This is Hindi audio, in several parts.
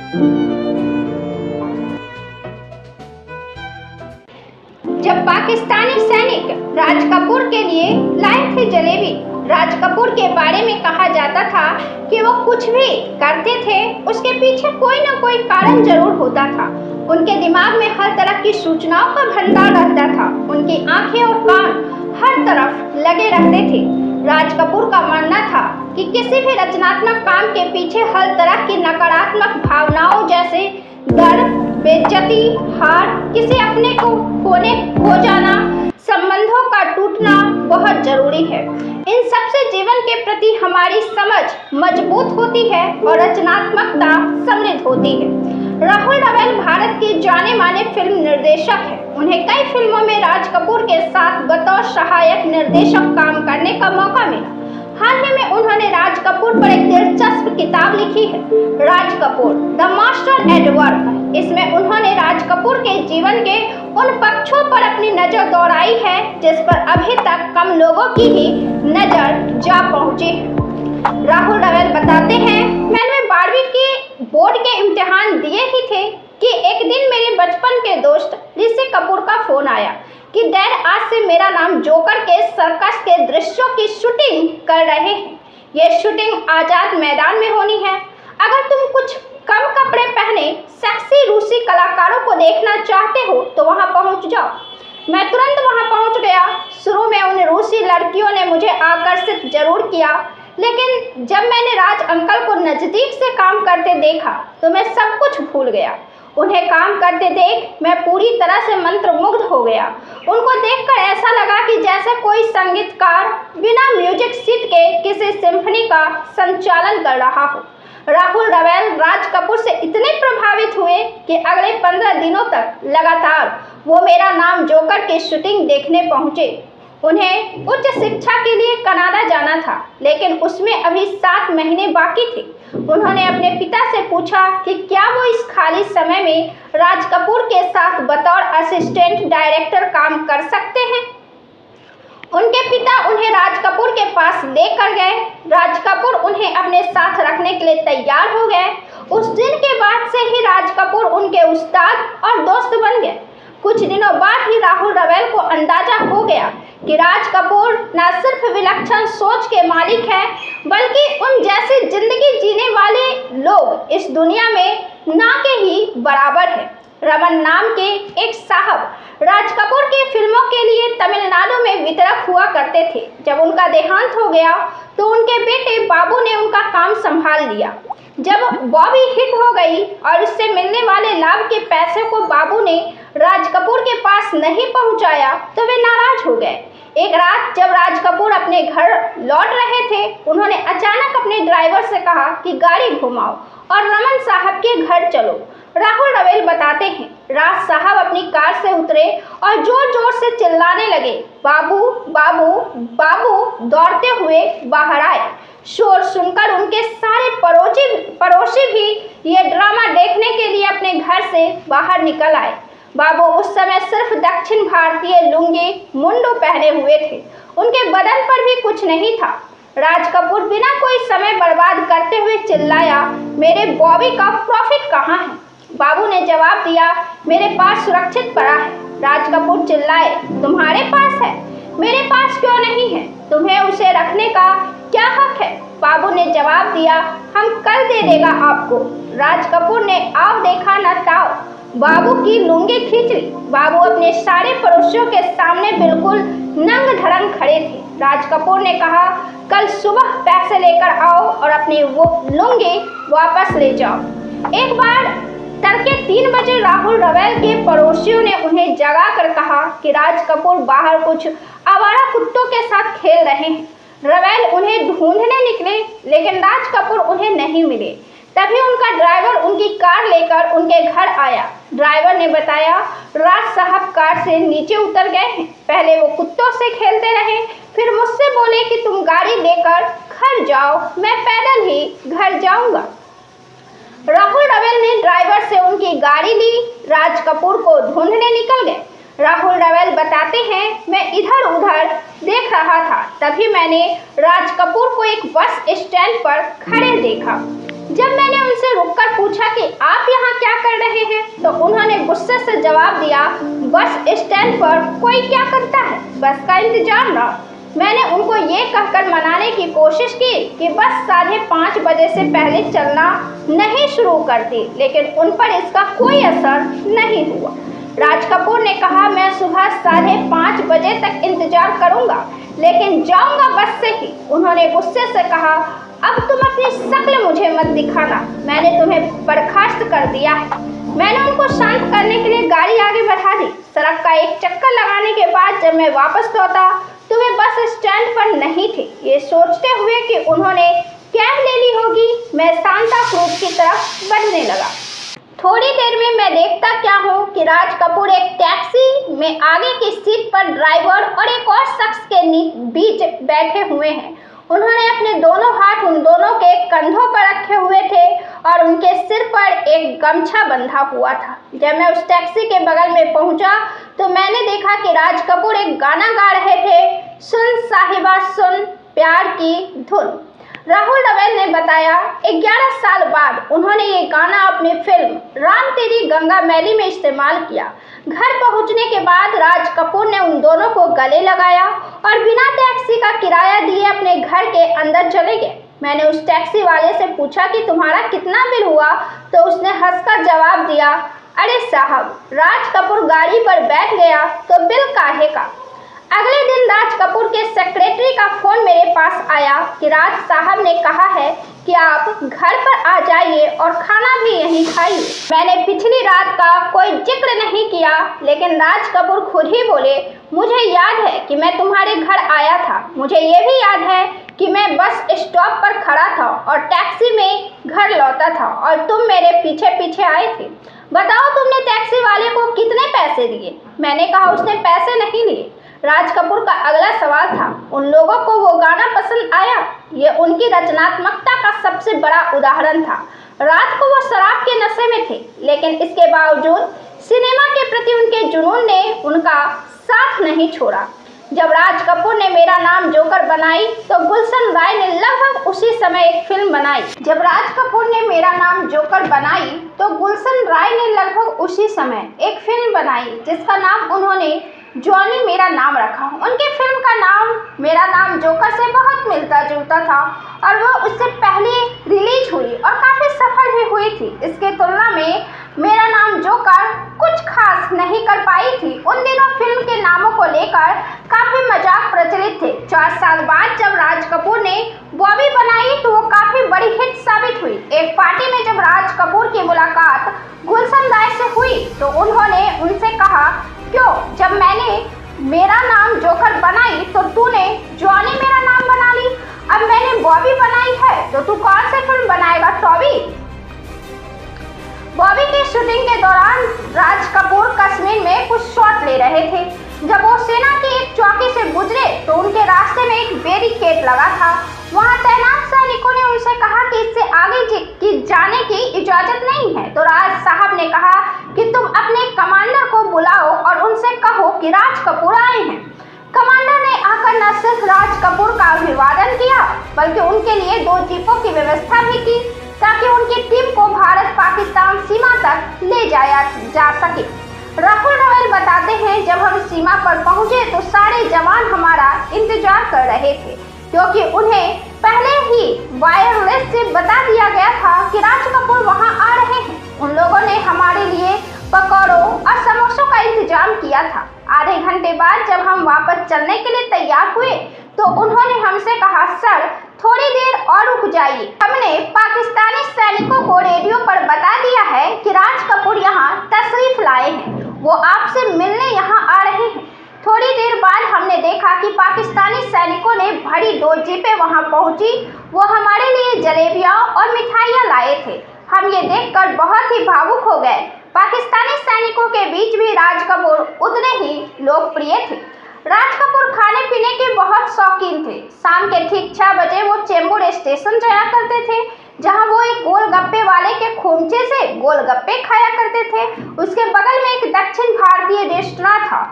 जब पाकिस्तानी सैनिक राज कपूर के लिए लाए थे जलेबी, राज कपूर के बारे में कहा जाता था कि वो कुछ भी करते थे उसके पीछे कोई ना कोई कारण जरूर होता था। उनके दिमाग में हर तरह की सूचनाओं का भंडार रहता था। उनकी आंखें और कान हर तरफ लगे रहते थे। राज कपूर का मानना था कि किसी भी रचनात्मक काम के पीछे हर तरह की नकारात्मक भावनाओं जैसे डर, बेइज्जती, हार, किसी अपने को खो जाना, संबंधों का टूटना बहुत जरूरी है। इन सबसे जीवन के प्रति हमारी समझ मजबूत होती है और रचनात्मकता समृद्ध होती है। राहुल रवेल भारत के जाने माने फिल्म निर्देशक हैं। उन्हें कई फिल्मों में राज कपूर के साथ बतौर सहायक निर्देशक काम करने का मौका मिला। हाल ही में उन्होंने राज कपूर पर एक दिलचस्प किताब लिखी है, Raj Kapoor the master at work. इसमें उन्होंने राज कपूर के जीवन के उन पक्षों पर अपनी नजर दौड़ाई है जिस पर अभी तक कम लोगों की ही नजर जा पहुंची है। राहुल रवेल बताते हैं, मैंने 12वीं के बोर्ड के इम्तिहान दिए ही थे कि एक दिन मेरे बचपन के दोस्त ऋषि कपूर का फोन आया कि डैड आज से मेरा नाम जोकर के सर्कस के दृश्यों की शूटिंग कर रहे हैं। ये शूटिंग आजाद मैदान में होनी है। अगर तुम कुछ कम कपड़े पहने सेक्सी रूसी कलाकारों को देखना चाहते हो तो वहां पहुंच जाओ। मैं तुरंत वहां पहुंच गया। शुरू में उन रूसी लड़कियों ने मुझे आकर्षित जरूर किया, लेकिन जब मैंने राज अंकल को नजदीक से काम करते देखा तो मैं सब कुछ भूल गया। उन्हें काम करते देख मैं पूरी तरह से मंत्रमुग्ध हो गया। उनको देखकर ऐसा लगा कि जैसे कोई संगीतकार बिना म्यूजिक सीट के किसी सिम्फनी का संचालन कर रहा हो। राहुल रवेल राज कपूर से इतने प्रभावित हुए कि अगले 15 दिनों तक लगातार वो मेरा नाम जोकर की शूटिंग देखने पहुंचे। उन्हें उच्च शिक्षा के लिए कनाडा जाना था, लेकिन उसमें अभी 7 महीने बाकी थे। उन्होंने अपने पिता से पूछा कि क्या वो इस खाली समय में राज कपूर के साथ बतौर असिस्टेंट डायरेक्टर काम कर सकते हैं। उनके पिता उन्हें राज कपूर के पास लेकर गए। राज कपूर उन्हें अपने साथ रखने के लिए तैयार हो गए। उस दिन के बाद से ही राज कपूर उनके उस्ताद और दोस्त बन गए। कुछ दिनों बाद ही राहुल रवेल को अंदाजा हो गया कि राज कपूर न सिर्फ विलक्षण सोच के मालिक हैं, बल्कि उन जैसी जिंदगी जीने वाले लोग इस दुनिया में ना के ही बराबर है। रमन नाम के एक साहब राज कपूर की फिल्मों के लिए तमिलनाडु में वितरक हुआ करते थे। जब उनका देहांत हो गया तो उनके बेटे बाबू ने उनका काम संभाल लिया। जब बॉबी हिट हो गई और इससे मिलने वाले लाभ के पैसे को बाबू ने राज कपूर के पास नहीं पहुंचाया तो वे नाराज हो गए। एक रात जब राज कपूर अपने घर लौट रहे थे, उन्होंने अचानक अपने ड्राइवर से कहा कि गाड़ी घुमाओ और रमन साहब के घर चलो। राहुल रवेल बताते हैं, राज साहब अपनी कार से उतरे और जोर जोर से चिल्लाने लगे, बाबू बाबू बाबू। दौड़ते हुए बाहर आए। शोर सुनकर उनके सारे पड़ोसी भी ये ड्रामा देखने के लिए अपने घर से बाहर निकल आए। बाबू उस समय सिर्फ दक्षिण भारतीय लुंगी मुंडू पहने हुए थे। उनके बदन पर भी कुछ नहीं था। राज कपूर बिना कोई समय बर्बाद करते हुए चिल्लाया, मेरे बॉबी का प्रॉफिट कहाँ है? बाबू ने जवाब दिया, मेरे पास सुरक्षित पड़ा है। राज कपूर चिल्लाए, तुम्हारे पास है? मेरे पास क्यों नहीं है? तुम्हें उसे रखने का क्या हक है? बाबू ने जवाब दिया, हम कल दे देगा आपको। राज कपूर ने आओ देखा न ताओ, बाबू की लुंगी खींच ली। बाबू अपने सारे पड़ोसियों के सामने बिल्कुल नंग धड़ंग खड़े थे। राज कपूर ने कहा, कल सुबह पैसे लेकर आओ और अपनी वो लुंगी वापस ले जाओ। एक बार तड़के 3 बजे राहुल रवेल के पड़ोसियों ने उन्हें जगा कर कहा कि राज कपूर बाहर कुछ आवारा कुत्तों के साथ खेल रहे हैं। रवेल उन्हें ढूंढने निकले, लेकिन राज कपूर उन्हें नहीं मिले। तभी उनका ड्राइवर उनकी कार लेकर उनके घर आया। ड्राइवर ने बताया, राज साहब कार से नीचे उतर गए हैं। पहले वो कुत्तों से खेलते रहे, फिर मुझसे बोले कि तुम गाड़ी लेकर घर जाओ, मैं पैदल ही घर जाऊंगा। राहुल रवेल ने ड्राइवर से उनकी गाड़ी ली। राज कपूर को ढूंढने निकल गए। राहुल रवेल बताते हैं, मैं इधर उधर देख रहा था, तभी मैंने राज कपूर को एक बस स्टैंड पर खड़े देखा। जब मैंने उनसे रुककर पूछा कि आप यहाँ क्या कर रहे हैं, तो उन्होंने गुस्से से जवाब दिया, बस स्टैंड पर कोई क्या करता है, बस का इंतजार ना। मैंने उनको ये कहकर मनाने की कोशिश की कि बस 5:30 बजे से पहले चलना नहीं शुरू करती, लेकिन उन पर इसका कोई असर नहीं हुआ। राज कपूर ने कहा, मैं सुबह 5:30 बजे तक इंतजार करूंगा, लेकिन जाऊंगा बस से ही। उन्होंने गुस्से से कहा, अब तुम अपनी शक्ल मुझे मत दिखाना, मैंने तुम्हें बर्खास्त कर दिया है। मैंने उनको शांत करने के लिए गाड़ी आगे बढ़ा दी। सड़क का एक चक्कर लगाने के बाद जब मैं वापस लौटा तो वे बस स्टैंड पर नहीं थे। ये सोचते हुए कि उन्होंने कैब ले ली होगी, मैं सांता क्रूज की तरफ बढ़ने लगा। थोड़ी देर में मैं देखता क्या हूँ कि राज कपूर एक टैक्सी में आगे की सीट पर ड्राइवर और एक और शख्स के बीच बैठे हुए हैं। उन्होंने अपने दोनों हाथ उन दोनों के कंधों पर रखे हुए थे और उनके सिर पर एक गमछा बंधा हुआ था। जब मैं उस टैक्सी के बगल में पहुंचा तो मैंने देखा कि राज कपूर एक गाना गा रहे थे, सुन साहिबा सुन प्यार की धुन। राहुल रवैल ने बताया, 11 साल बाद उन्होंने ये गाना अपनी फिल्म राम तेरी गंगा मैली में इस्तेमाल किया। घर पहुंचने के बाद राज कपूर ने उन दोनों को गले लगाया और बिना टैक्सी का किराया दिए अपने घर के अंदर चले गए। मैंने उस टैक्सी वाले से पूछा कि तुम्हारा कितना बिल हुआ, तो उसने हंसकर जवाब दिया, अरे साहब, राज कपूर गाड़ी पर बैठ गया तो बिल काहे का। अगले दिन राज कपूर के सेक्रेटरी का फोन मेरे पास आया कि राज साहब ने कहा है कि आप घर पर आ जाइए और खाना भी यहीं खाइए। मैंने पिछली रात का कोई जिक्र नहीं किया, लेकिन राज कपूर खुद ही बोले, मुझे याद है कि मैं तुम्हारे घर आया था। मुझे ये भी याद है कि मैं बस स्टॉप पर खड़ा था और टैक्सी में घर लौटा था और तुम मेरे पीछे पीछे आए थे। बताओ, तुमने टैक्सी वाले को कितने पैसे दिए? मैंने कहा, उसने पैसे नहीं लिए। राज कपूर का अगला सवाल था, उन लोगों को वो गाना पसंद आया? ये उनकी रचनात्मकता का सबसे बड़ा उदाहरण था। रात को वो शराब के नशे में थे, लेकिन इसके बावजूद सिनेमा के प्रति उनके जुनून ने उनका साथ नहीं छोड़ा। जब राज कपूर ने मेरा नाम जोकर बनाई तो गुलशन राय ने लगभग उसी समय एक फिल्म बनाई। जब राज कपूर ने मेरा नाम जोकर बनाई तो गुलशन राय ने लगभग उसी समय एक फिल्म बनाई जिसका नाम उन्होंने जॉनी मेरा नाम रखा। उनकी फिल्म का नाम मेरा नाम जोकर से बहुत मिलता जुलता था और वो उससे पहले रिलीज हुई और काफ़ी सफल भी हुई थी। इसके तुलना में मेरा नाम जोकर कुछ खास नहीं कर पाई थी। उन दिनों फिल्म के नामों को लेकर काफ़ी मजाक प्रचलित थे। 4 साल बाद जब राज कपूर ने बॉबी बनाई तो वो काफ़ी बड़ी हिट साबित हुई। एक पार्टी में जब राज कपूर की मुलाकात गुलशन राय से हुई तो उन्होंने उनसे कहा, क्यों, जब मैंने मेरा नाम जोकर बनाई तो तूने जॉनी मेरा नाम बना ली। अब मैंने बॉबी बनाई है तो तू कौन सी फिल्म बनाएगा, टॉबी? बॉबी की शूटिंग के दौरान राज कपूर कश्मीर में कुछ शॉट ले रहे थे। जब वो सेना की एक चौकी से गुजरे तो उनके रास्ते में एक बैरिकेड लगा था। वहां तैनात सैनिकों ने उनसे कहा कि इससे आगे जाने की इजाजत नहीं है। तो राज साहब ने कहा कि तुम अपने कमांडर को बुलाओ और उनसे कहो कि राज कपूर आए हैं। कमांडर ने आकर न सिर्फ राज कपूर का अभिवादन किया बल्कि उनके लिए 2 जीपों की व्यवस्था भी की ताकि उनकी टीम को भारत पाकिस्तान सीमा तक ले जाया जा सके। राहुल रवैल बताते हैं, जब हम सीमा पर पहुंचे तो सारे जवान हमारा इंतजार कर रहे थे क्योंकि उन्हें पहले ही वायरलेस से बता दिया गया था कि राज कपूर वहां आ रहे हैं। उन लोगों ने हमारे लिए पकौड़ों और समोसों का इंतजाम किया था। आधे घंटे बाद जब हम वापस चलने के लिए तैयार हुए तो उन्होंने हमसे कहा, सर थोड़ी देर और रुक जाइए, हमने पाकिस्तानी सैनिकों को रेडियो पर बता दिया है कि राज कपूर यहाँ तशरीफ लाए हैं, वो आपसे मिलने यहाँ आ रहे हैं। थोड़ी देर बाद हमने देखा कि पाकिस्तानी सैनिकों ने भरी 2 जीपें वहां पहुंची। वो हमारे लिए जलेबियां और मिठाइयां लाए थे। हम ये देखकर बहुत ही भावुक हो गए। पाकिस्तानी सैनिकों के बीच भी राज कपूर उतने ही लोकप्रिय थे। राज कपूर खाने पीने के बहुत शौकीन थे। शाम के ठीक 6 बजे वो चेंबूर स्टेशन जाया करते थे, जहां वो एक गोलगप्पे वाले के खोमचे से गोलगप्पे खाया करते थे। उसके बगल में एक दक्षिण भारतीय रेस्टोरेंट था,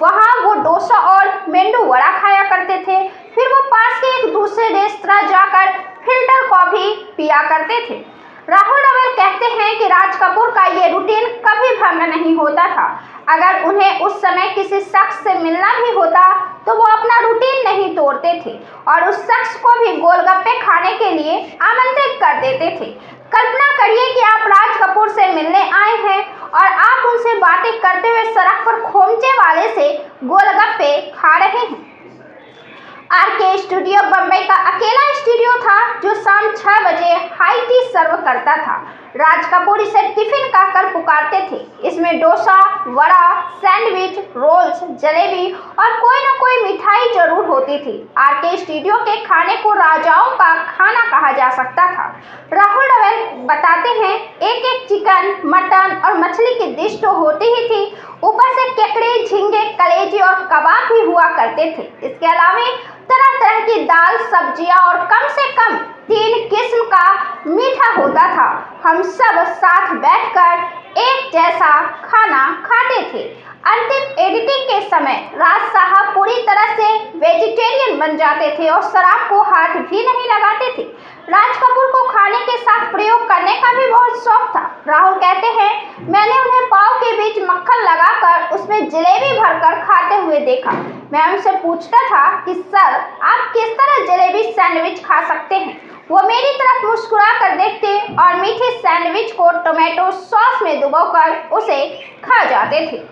वहां वो डोसा और मेंदू वड़ा खाया करते थे। फिर वो पास के एक दूसरे रेस्तरां जाकर फिल्टर कॉफी पिया करते थे। राहुल रवेल कहते हैं कि राज कपूर का ये रूटीन कभी भंग नहीं होता था। अगर उन्हें उस समय किसी शख्स से मिलना भी होता तो वो अपना रूटीन नहीं तोड़ते थे और उस शख्स को भी गोलगप्पे खाने के लिए आमंत्रित कर देते थे। कल्पना करिए कि आप राज कपूर से मिलने आए हैं और आप उनसे बातें करते हुए सड़क पर खोमचे वाले से गोलगप्पे खा रहे हैं। आरके स्टूडियो बम्बई का अकेला स्टूडियो था जो शाम 6 बजे हाई टी सर्व करता था। राज कपूर इसे टिफिन कहकर पुकारते थे। इसमें डोसा, वड़ा, सैंडविच, रोल्स, जलेबी और कोई न कोई मिठाई जरूर होती थी। आरके स्टूडियो के खाने को राजाओं का खाना कहा जा सकता था। राहुल रवेल बताते हैं, एक एक चिकन, मटन और मछली की डिश तो होती ही थी, ऊपर से केकड़े, झींगे, कलेजी और कबाब भी हुआ करते थे। इसके अलावा तरह तरह की दाल, सब्जियां और कम से कम 3 किस्म का मीठा होता था। हम सब साथ बैठकर एक जैसा खाना खाते थे। अंतिम एडिटिंग के समय राज साहब पूरी तरह से वेजिटेरियन बन जाते थे और शराब को हाथ भी नहीं लगाते थे। राज कपूर को खाने के साथ प्रयोग करने का भी बहुत शौक था। राहुल कहते हैं, मैंने उन्हें पाव के बीच मक्खन लगाकर उसमें जलेबी भरकर खाते हुए देखा। मैं उनसे पूछता था कि सर, आप किस तरह जलेबी सैंडविच खा सकते हैं? वो मेरी तरफ मुस्कुरा कर देखते और मीठे सैंडविच को टोमेटो सॉस में डुबोकर उसे खा जाते थे।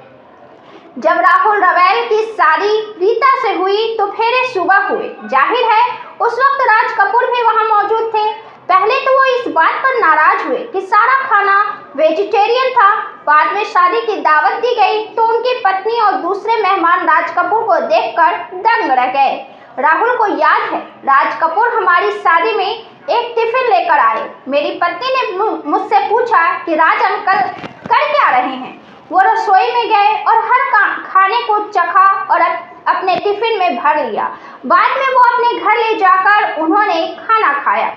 जब राहुल रवेल की शादी रीता से हुई तो फेरे सुबह हुए। जाहिर है उस वक्त राज कपूर भी वहां मौजूद थे। पहले तो वो इस बात पर नाराज हुए कि सारा खाना वेजिटेरियन था। बाद में शादी की दावत दी गई तो उनकी पत्नी और दूसरे मेहमान राज कपूर को देखकर दंग रह गए। राहुल को याद है, राज कपूर हमारी शादी में एक टिफिन लेकर आए। मेरी पत्नी ने मुझसे पूछा कि राज अंकल कर क्या रहे हैं। वो रसोई में गए और हर खाने को चखा और अपने टिफिन में भर लिया। बाद में वो अपने घर ले जाकर उन्होंने खाना खाया।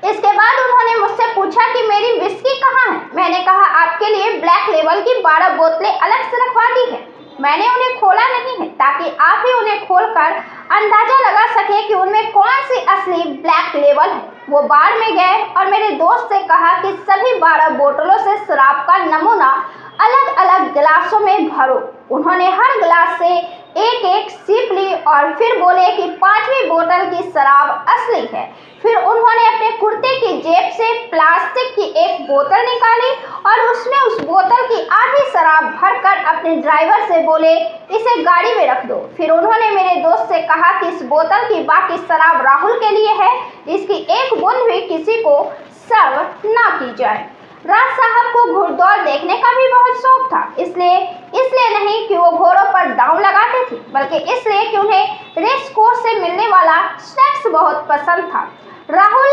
इसके बाद उन्होंने मुझसे पूछा कि मेरी विस्की कहाँ है। मैंने कहा, आपके लिए ब्लैक लेबल की 12 बोतलें अलग से रखवा दी है। मैंने उन्हें खोला नहीं है ताकि आप ही उन्हें खोलकर अंदाजा लगा सके कि उनमें कौन सी असली ब्लैक लेबल है। वो बार में गए और मेरे दोस्त से कहा कि सभी 12 बोतलों से शराब का नमूना अलग अलग गिलासों में भरो। उन्होंने हर गिलास से एक एक सिप ली और फिर बोले कि 5वीं बोतल की शराब असली है। फिर उन्होंने अपने कुर्ते की जेब से प्लास्टिक की एक बोतल निकाली और उसमें उस बोतल की आधी शराब भरकर अपने ड्राइवर से बोले, इसे गाड़ी में रख दो। फिर उन्होंने मेरे दोस्त से कहा कि इस बोतल की बाकी शराब राहुल के लिए है, इसकी एक बूंद भी किसी को सर्व ना की जाए। राज साहब को घुड़दौड़ देखने का भी बहुत शौक था। इसलिए नहीं कि वो घोड़ों पर दांव लगाते थे, बल्कि इसलिए कि उन्हें रेस कोर्स से मिलने वाला स्नैक्स बहुत पसंद था। राहुल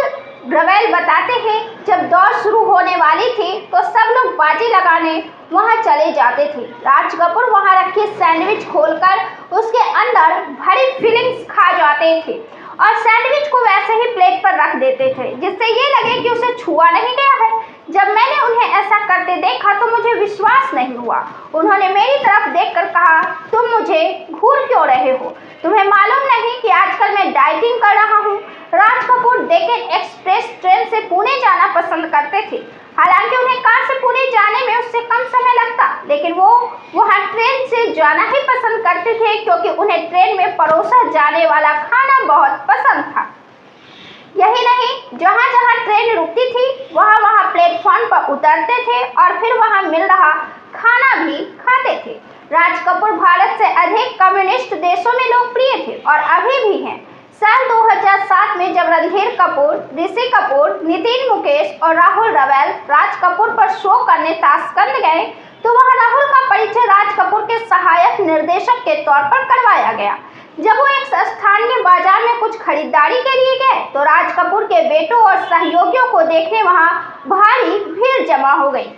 रवेल बताते हैं, जब दौड़ शुरू होने वाली थी तो सब लोग बाजी लगाने वहां चले जाते थे। राज कपूर वहां रखे सैंडविच खोलकर उसके अंदर भरी फीलिंग्स खा जाते थे और सैंडविच को वैसे ही प्लेट पर रख देते थे, जिससे ये लगे कि उसे छुआ नहीं गया है। जब मैंने उन्हें ऐसा करते देखा तो मुझे विश्वास नहीं हुआ। उन्होंने मेरी तरफ देखकर कहा, तुम मुझे घूर क्यों रहे हो? तुम्हें मालूम नहीं कि आजकल मैं डाइटिंग कर रहा हूँ। राज कपूर डेक्कन एक्सप्रेस ट्रेन से पुणे जाना पसंद करते थे। हालांकि उन्हें कार से पुणे जाने में उससे कम समय लगता, लेकिन वो वहाँ ट्रेन से जाना ही पसंद करते थे क्योंकि उन्हें ट्रेन में परोसा जाने वाला खाना बहुत पसंद था। यही नहीं, जहाँ जहाँ ट्रेन रुकती थी वहाँ वहाँ प्लेटफॉर्म पर उतरते थे और फिर वहाँ मिल रहा खाना भी खाते थे। राज कपूर भारत से अधिक कम्युनिस्ट देशों में लोकप्रिय थे और अभी भी हैं। साल 2007 में जब रणधीर कपूर, ऋषि कपूर, नितिन मुकेश और राहुल रवेल राज कपूर पर शो करने ताशकंद गए तो वहाँ राहुल का परिचय राज कपूर के सहायक निर्देशक के तौर पर करवाया गया। जब वो एक स्थानीय बाजार में कुछ खरीदारी के लिए गए तो राज कपूर के बेटों और सहयोगियों को देखने वहाँ भारी भीड़ जमा हो गई।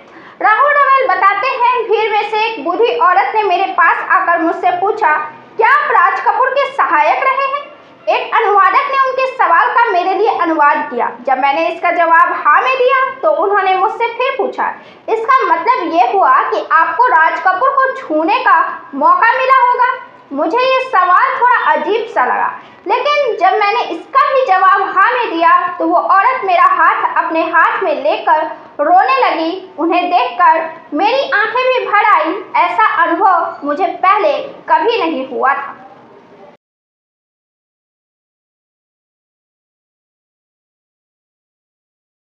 राहुल रवेल बताते हैं, भीड़ में से एक बूढ़ी औरत ने मेरे पास आकर मुझसे पूछा, क्या आप राज कपूर के सहायक रहे हैं? एक अनुवादक ने उनके सवाल का मेरे लिए अनुवाद किया। जब मैंने इसका जवाब हाँ में दिया तो उन्होंने मुझसे फिर पूछा, इसका मतलब ये हुआ कि आपको राज कपूर को छूने का मौका मिला होगा? मुझे ये सवाल थोड़ा अजीब सा लगा, लेकिन जब मैंने इसका भी जवाब हाँ में दिया तो वो औरत मेरा हाथ अपने हाथ में लेकर रोने लगी। उन्हें देखकर मेरी आंखें भी भर आई। ऐसा अनुभव मुझे पहले कभी नहीं हुआ था।